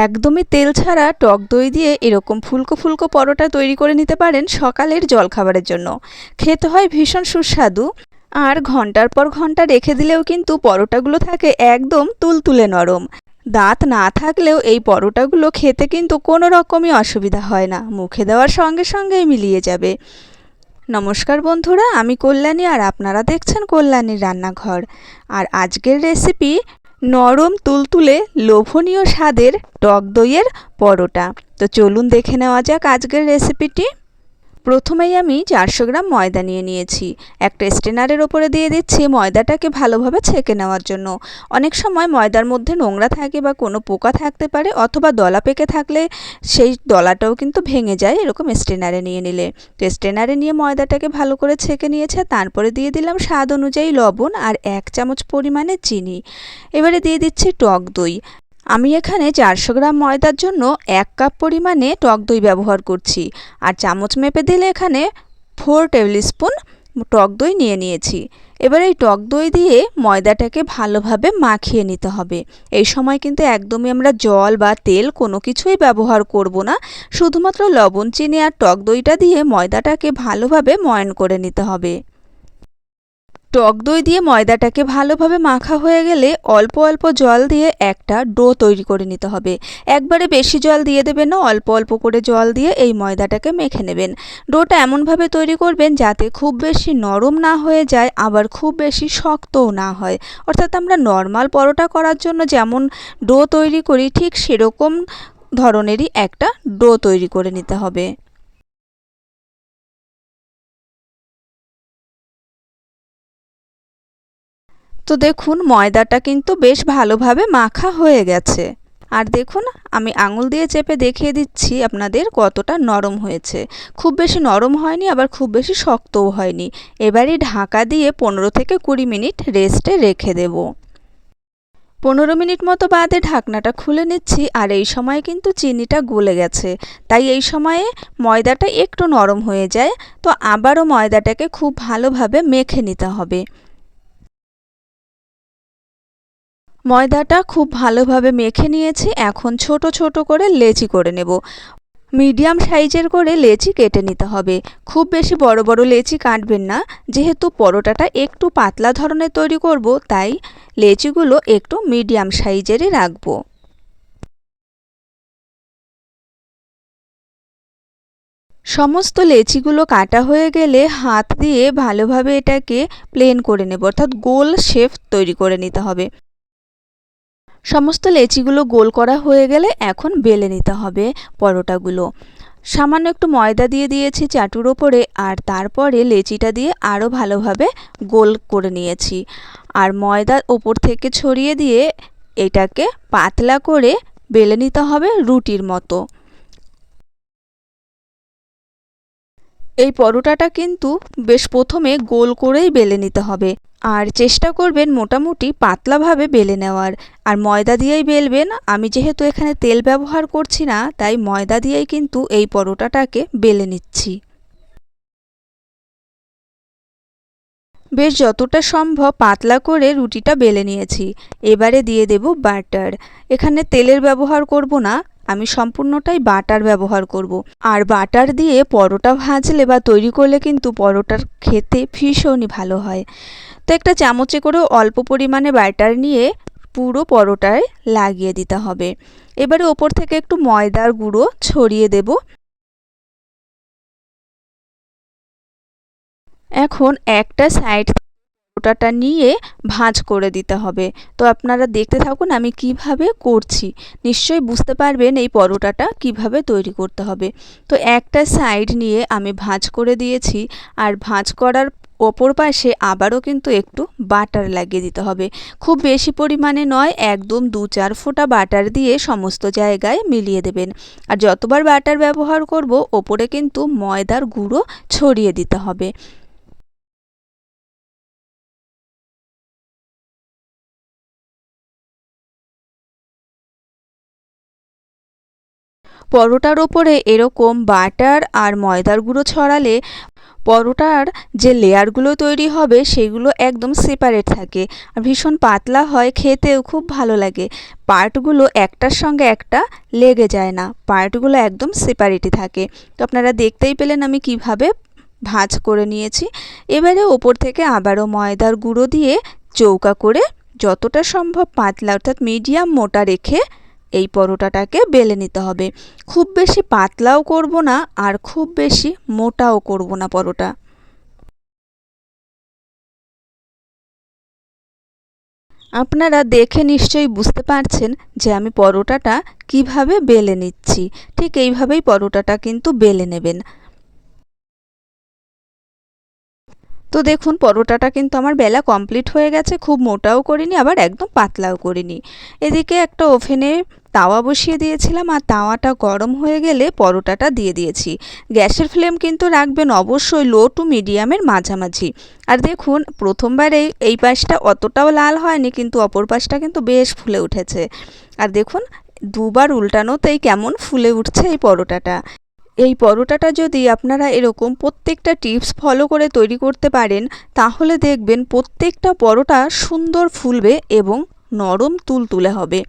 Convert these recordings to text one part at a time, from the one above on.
একদমই তেল ছাড়া টক দই দিয়ে এরকম ফুলকো ফুলকো পরোটা তৈরি করে নিতে পারেন সকালের জলখাবারের জন্য। খেতে হয় ভীষণ সুস্বাদু। আর ঘন্টার পর ঘন্টা রেখে দিলেও কিন্তু পরোটাগুলো থাকে একদম তুলতুলে নরম। দাঁত না থাকলেও এই পরোটাগুলো খেতে কিন্তু কোনো রকমই অসুবিধা হয় না, মুখে দেওয়ার সঙ্গে সঙ্গেই মিলিয়ে যাবে। নমস্কার বন্ধুরা, আমি কল্যাণী আর আপনারা দেখছেন কল্যাণীর রান্নাঘর। আর আজকের রেসিপি নরম তুলতুলে লোভনীয় স্বাদের টক দইয়ের পরোটা। তো চলুন দেখে নেওয়া যাক আজকের রেসিপিটি। প্রথমেই আমি 400 গ্রাম ময়দা নিয়ে নিয়েছি। একটা স্ট্রেনারের ওপরে দিয়ে দিচ্ছি ময়দাটাকে ভালোভাবে ছেঁকে নেওয়ার জন্য। অনেক সময় ময়দার মধ্যে নোংরা থাকে বা কোনো পোকা থাকতে পারে, অথবা দলা পেকে থাকলে সেই দলাটাও কিন্তু ভেঙে যায় এরকম স্ট্রেনারে নিয়ে নিলে। তো স্ট্রেনারে নিয়ে ময়দাটাকে ভালো করে ছেঁকে নিয়েছে। তারপরে দিয়ে দিলাম স্বাদ অনুযায়ী লবণ আর 1 চামচ পরিমাণে চিনি। এবারে দিয়ে দিচ্ছি টক দই। আমি এখানে 400 গ্রাম ময়দার জন্য 1 কাপ পরিমাণে টক দই ব্যবহার করছি। আর চামচ মেপে দিলে এখানে 4 টেবিল স্পুন টক দই নিয়ে নিয়েছি। এবার এই টক দই দিয়ে ময়দাটাকে ভালোভাবে মাখিয়ে নিতে হবে। এই সময় কিন্তু একদমই আমরা জল বা তেল কোনো কিছুই ব্যবহার করব না। শুধুমাত্র লবণ, চিনি আর টক দইটা দিয়ে ময়দাটাকে ভালোভাবে ময়ান করে নিতে হবে। টক দই দিয়ে ময়দাটাকে ভালোভাবে মাখা হয়ে গেলে অল্প অল্প জল দিয়ে একটা ডো তৈরি করে নিতে হবে। একবারে বেশি জল দিয়ে দেবেন না, অল্প অল্প করে জল দিয়ে এই ময়দাটাকে মেখে নেবেন। ডোটা এমনভাবে তৈরি করবেন যাতে খুব বেশি নরম না হয়ে যায়, আবার খুব বেশি শক্তও না হয়। অর্থাৎ আমরা নর্মাল পরোটা করার জন্য যেমন ডো তৈরি করি ঠিক সেরকম ধরনেরই একটা ডো তৈরি করে নিতে হবে। তো দেখুন ময়দাটা কিন্তু বেশ ভালোভাবে মাখা হয়ে গেছে। আর দেখুন আমি আঙুল দিয়ে চেপে দেখিয়ে দিচ্ছি আপনাদের কতটা নরম হয়েছে। খুব বেশি নরম হয়নি, আবার খুব বেশি শক্তও হয়নি। এবারে ঢাকা দিয়ে 15 থেকে 20 মিনিট রেস্টে রেখে দেব। 15 মিনিট মতো বাদে ঢাকনাটা খুলে নিচ্ছি। আর এই সময় কিন্তু চিনিটা গলে গেছে, তাই এই সময়ে ময়দাটা একটু নরম হয়ে যায়। তো আবারও ময়দাটাকে খুব ভালোভাবে মেখে নিতে হবে। ময়দাটা খুব ভালোভাবে মেখে নিয়েছি। এখন ছোট ছোট করে লেচি করে নেব। মিডিয়াম সাইজের করে লেচি কেটে নিতে হবে। খুব বেশি বড় বড় লেচি কাটবেন না, যেহেতু পরোটাটা একটু পাতলা ধরনের তৈরি করব, তাই লেচিগুলো একটু মিডিয়াম সাইজেরই রাখবো। সমস্ত লেচিগুলো কাটা হয়ে গেলে হাত দিয়ে ভালোভাবে এটাকে প্লেন করে নেব, অর্থাৎ গোল শেপ তৈরি করে নিতে হবে। সমস্ত লেচিগুলো গোল করা হয়ে গেলে এখন বেলে নিতে হবে পরোটাগুলো। সামান্য একটু ময়দা দিয়ে দিয়েছি চাটুর ওপরে, আর তারপরে লেচিটা দিয়ে আরও ভালোভাবে গোল করে নিয়েছি। আর ময়দা ওপর থেকে ছড়িয়ে দিয়ে এটাকে পাতলা করে বেলে নিতে হবে রুটির মতো। এই পরোটাটা কিন্তু বেশ প্রথমে গোল করেই বেলে নিতে হবে। আর চেষ্টা করবেন মোটামুটি পাতলাভাবে বেলে নেওয়ার। আর ময়দা দিয়েই বেলবেন। আমি যেহেতু এখানে তেল ব্যবহার করছি না, তাই ময়দা দিয়েই কিন্তু এই পরোটাটাকে বেলে নিচ্ছি। বেশ যতটা সম্ভব পাতলা করে রুটিটা বেলে নিয়েছি। এবারে দিয়ে দেব বাটার। এখানে তেলের ব্যবহার করব না, আমি সম্পূর্ণটাই বাটার ব্যবহার করব। আর বাটার দিয়ে পরোটা ভাজলে বা তৈরি করলে কিন্তু পরোটার খেতে ভীষণই ভালো হয়। তো একটা চামচে করে অল্প পরিমাণে বাটার নিয়ে পুরো পরোটায় লাগিয়ে দিতে হবে। এবারে ওপর থেকে একটু ময়দার গুঁড়ো ছড়িয়ে দেব। এখন একটা সাইড পরোটাটা নিয়ে ভাঁজ করে দিতে হবে। তো আপনারা দেখতে থাকুন আমি কিভাবে করছি। নিশ্চয়ই বুঝতে পারবেন এই পরোটাটা কিভাবে তৈরি করতে হবে। তো একটা সাইড নিয়ে আমি ভাঁজ করে দিয়েছি। আর ভাঁজ করার অপর পাশে আবারও কিন্তু একটু বাটার লাগিয়ে দিতে হবে। খুব বেশি পরিমাণে নয়, একদম 2-4 ফোঁটা বাটার দিয়ে সমস্ত জায়গায় মিলিয়ে দেবেন। আর যতবার বাটার ব্যবহার করব ওপরে কিন্তু ময়দার গুঁড়ো ছড়িয়ে দিতে হবে। পরোটার ওপরে এরকম বাটার আর ময়দার গুঁড়ো ছড়ালে পরোটার যে লেয়ারগুলো তৈরি হবে সেগুলো একদম সেপারেট থাকে আর ভীষণ পাতলা হয়, খেতেও খুব ভালো লাগে। পার্টগুলো একটার সঙ্গে একটা লেগে যায় না, পার্টগুলো একদম সেপারেটই থাকে। তো আপনারা দেখতেই পেলেন আমি কিভাবে ভাঁজ করে নিয়েছি। এবারে ওপর থেকে আবারও ময়দার গুঁড়ো দিয়ে চৌকা করে যতটা সম্ভব পাতলা অর্থাৎ মিডিয়াম মোটা রেখে এই পরোটাটাকে বেলে নিতে হবে। খুব বেশি পাতলাও করব না আর খুব বেশি মোটাও করব না পরোটা। আপনারা দেখে নিশ্চয়ই বুঝতে পারছেন যে আমি পরোটাটা কিভাবে বেলে নিচ্ছি। ঠিক এইভাবেই পরোটাটা কিন্তু বেলে নেবেন। তো দেখুন পরোটাটা কিন্তু আমার বেলা কমপ্লিট হয়ে গেছে, খুব মোটাও করিনি আবার একদম পাতলাও করিনি। এদিকে একটা ওভেনে তাওয়া বসিয়ে দিয়েছিলাম আর তাওয়াটা গরম হয়ে গেলে পরোটাটা দিয়ে দিয়েছি। গ্যাসের ফ্লেম কিন্তু রাখবেন অবশ্যই লো টু মিডিয়ামের মাঝামাঝি। আর দেখুন প্রথমবারে এই পাশটা অতটাও লাল হয়নি, কিন্তু অপর পাশটা কিন্তু বেশ ফুলে উঠেছে। আর দেখুন দুবার উল্টানোতেই কেমন ফুলে উঠছে এই পরোটাটা। এই পরোটাটা যদি আপনারা এরকম প্রত্যেকটা টিপস ফলো করে তৈরি করতে পারেন, তাহলে দেখবেন প্রত্যেকটা পরোটা সুন্দর ফুলবে এবং নরম তুলতুলে হবে।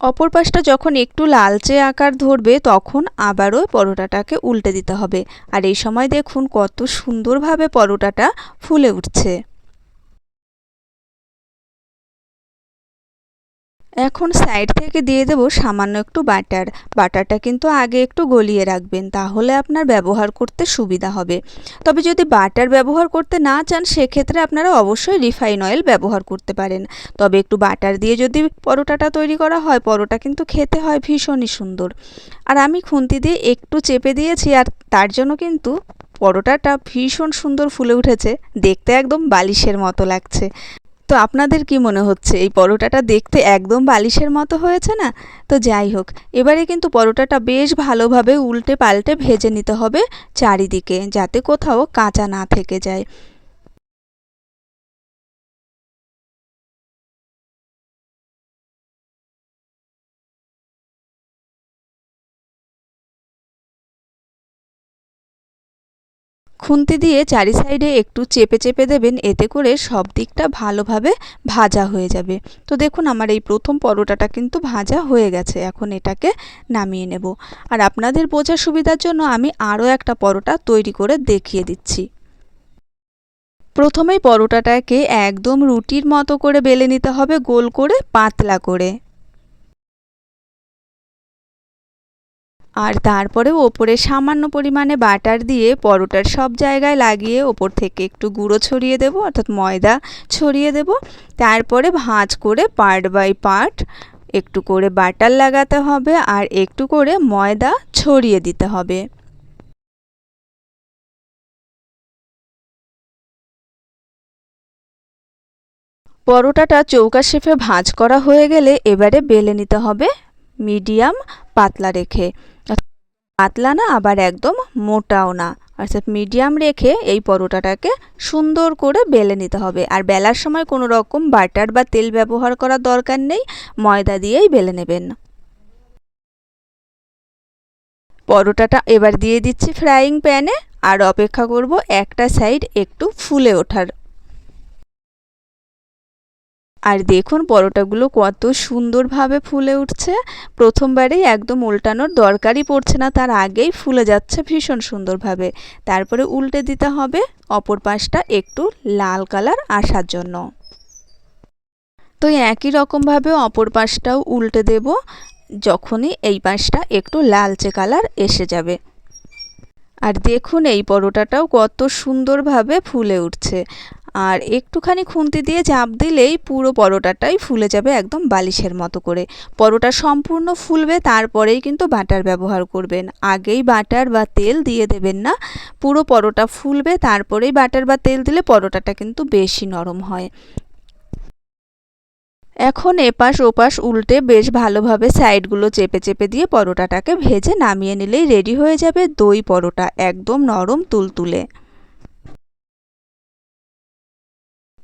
অপর পাশটা যখন একটু লালচে আকার ধরবে তখন আবারও পরোটাটাকে উল্টে দিতে হবে। আর এই সময় দেখুন কত সুন্দরভাবে পরোটাটা ফুলে উঠছে। এখন সাইড থেকে দিয়ে দেব সামান্য একটু বাটার। বাটারটা কিন্তু আগে একটু গলিয়ে রাখবেন, তাহলে আপনার ব্যবহার করতে সুবিধা হবে। তবে যদি বাটার ব্যবহার করতে না চান সেক্ষেত্রে আপনারা অবশ্যই রিফাইন অয়েল ব্যবহার করতে পারেন। তবে একটু বাটার দিয়ে যদি পরোটাটা তৈরি করা হয়, পরোটা কিন্তু খেতে হয় ভীষণই সুন্দর। আর আমি খুন্তি দিয়ে একটু চেপে দিয়েছি আর তার জন্য কিন্তু পরোটাটা ভীষণ সুন্দর ফুলে উঠেছে, দেখতে একদম বালিশের মতো লাগছে। তো আপনাদের কি মনে হচ্ছে এই পরোটাটা দেখতে একদম বালিশের মতো হয়েছে না? তো যাই হোক, এবারে কিন্তু পরোটাটা বেশ ভালোভাবে উল্টে পাল্টে ভেজে নিতে হবে চারিদিকে, যাতে কোথাও কাঁচা না থেকে যায়। খুন্তি দিয়ে চারি সাইডে একটু চেপে চেপে দেবেন, এতে করে সব দিকটা ভালোভাবে ভাজা হয়ে যাবে। তো দেখুন আমার এই প্রথম পরোটাটা কিন্তু ভাজা হয়ে গেছে, এখন এটাকে নামিয়ে নেব। আর আপনাদের বোঝার সুবিধার জন্য আমি আরও একটা পরোটা তৈরি করে দেখিয়ে দিচ্ছি। প্রথমেই পরোটাটাকে একদম রুটির মতো করে বেলে নিতে হবে, গোল করে পাতলা করে। আর তারপরে ওপরে সামান্য পরিমাণে বাটার দিয়ে পরোটার সব জায়গায় লাগিয়ে ওপর থেকে একটু গুঁড়ো ছড়িয়ে দেব, অর্থাৎ ময়দা ছড়িয়ে দেব। তারপরে ভাঁজ করে পার্ট বাই পার্ট একটু করে বাটার লাগাতে হবে আর একটু করে ময়দা ছড়িয়ে দিতে হবে। পরোটাটা চৌকা শেপে ভাঁজ করা হয়ে গেলে এবারে বেলে নিতে হবে মিডিয়াম পাতলা রেখে। পাতলা না আবার একদম মোটাও না, অর্থাৎ মিডিয়াম রেখে এই পরোটাটাকে সুন্দর করে বেলে নিতে হবে। আর বেলার সময় কোনো রকম বাটার বা তেল ব্যবহার করার দরকার নেই, ময়দা দিয়েই বেলে নেবেন। পরোটাটা এবার দিয়ে দিচ্ছি ফ্রাইং প্যানে আর অপেক্ষা করব একটা সাইড একটু ফুলে ওঠার। আর দেখুন পরোটাগুলো কত সুন্দরভাবে ফুলে উঠছে। প্রথমবারেই একদম উল্টানোর দরকারই পড়ছে না, তার আগেই ফুলে যাচ্ছে ভীষণ সুন্দরভাবে। তারপরে উল্টে দিতে হবে অপর পাশটা একটু লাল কালার আসার জন্য। তো একই রকমভাবে অপর পাশটাও উল্টে দেব যখনই এই পাশটা একটু লালচে কালার এসে যাবে। আর দেখুন এই পরোটাটাও কত সুন্দরভাবে ফুলে উঠছে। আর একটুখানি খুন্তি দিয়ে চাপ দিলেই পুরো পরোটাটাই ফুলে যাবে একদম বালিশের মতো করে। পরোটা সম্পূর্ণ ফুলবে তারপরেই কিন্তু বাটার ব্যবহার করবেন, আগেই বাটার বা তেল দিয়ে দেবেন না। পুরো পরোটা ফুলবে তারপরেই বাটার বা তেল দিলে পরোটাটা কিন্তু বেশি নরম হয়। এখন এপাশ ওপাশ উল্টে বেশ ভালোভাবে সাইডগুলো চেপে চেপে দিয়ে পরোটাটাকে ভেজে নামিয়ে নিলেই রেডি হয়ে যাবে দই পরোটা, একদম নরম তুলতুলে।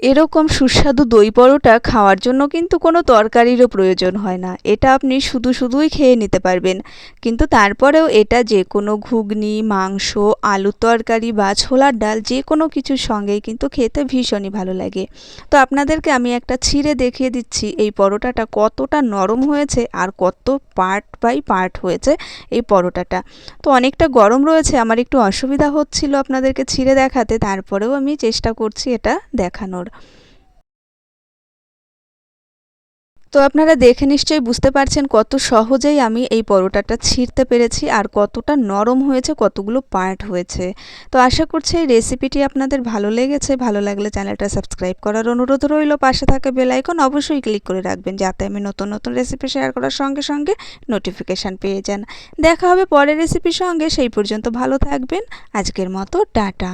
এরকম সুস্বাদু দই পরোটা খাওয়ার জন্য কিন্তু কোনো তরকারিরও প্রয়োজন হয় না, এটা আপনি শুধুই খেয়ে নিতে পারবেন। কিন্তু তারপরেও এটা যে কোনো ঘুগনি, মাংস, আলুর তরকারি বা ছোলার ডাল যে কোনো কিছুর সঙ্গেই কিন্তু খেতে ভীষণই ভালো লাগে। তো আপনাদেরকে আমি একটা ছিঁড়ে দেখিয়ে দিচ্ছি এই পরোটাটা কতটা নরম হয়েছে আর কত পার্ট বাই পার্ট হয়েছে এই পরোটাটা। তো অনেকটা গরম রয়েছে, আমার একটু অসুবিধা হচ্ছিল আপনাদেরকে ছিঁড়ে দেখাতে, তারপরেও আমি চেষ্টা করছি এটা দেখানোর। তো আপনারা দেখে নিশ্চয়ই বুঝতে পারছেন কত সহজেই আমি এই পরোটাটা ছিঁড়তে পেরেছি আর কতটা নরম হয়েছে, কতগুলো পার্ট হয়েছে। তো আশা করছি এই রেসিপিটি আপনাদের ভালো লেগেছে। ভালো লাগলে চ্যানেলটা সাবস্ক্রাইব করার অনুরোধ রইল। পাশে থাকা বেল আইকন অবশ্যই ক্লিক করে রাখবেন যাতে আমি নতুন রেসিপি শেয়ার করার সঙ্গে সঙ্গে নোটিফিকেশান পেয়ে যান। দেখা হবে পরের রেসিপির সঙ্গে, সেই পর্যন্ত ভালো থাকবেন। আজকের মতো টাটা।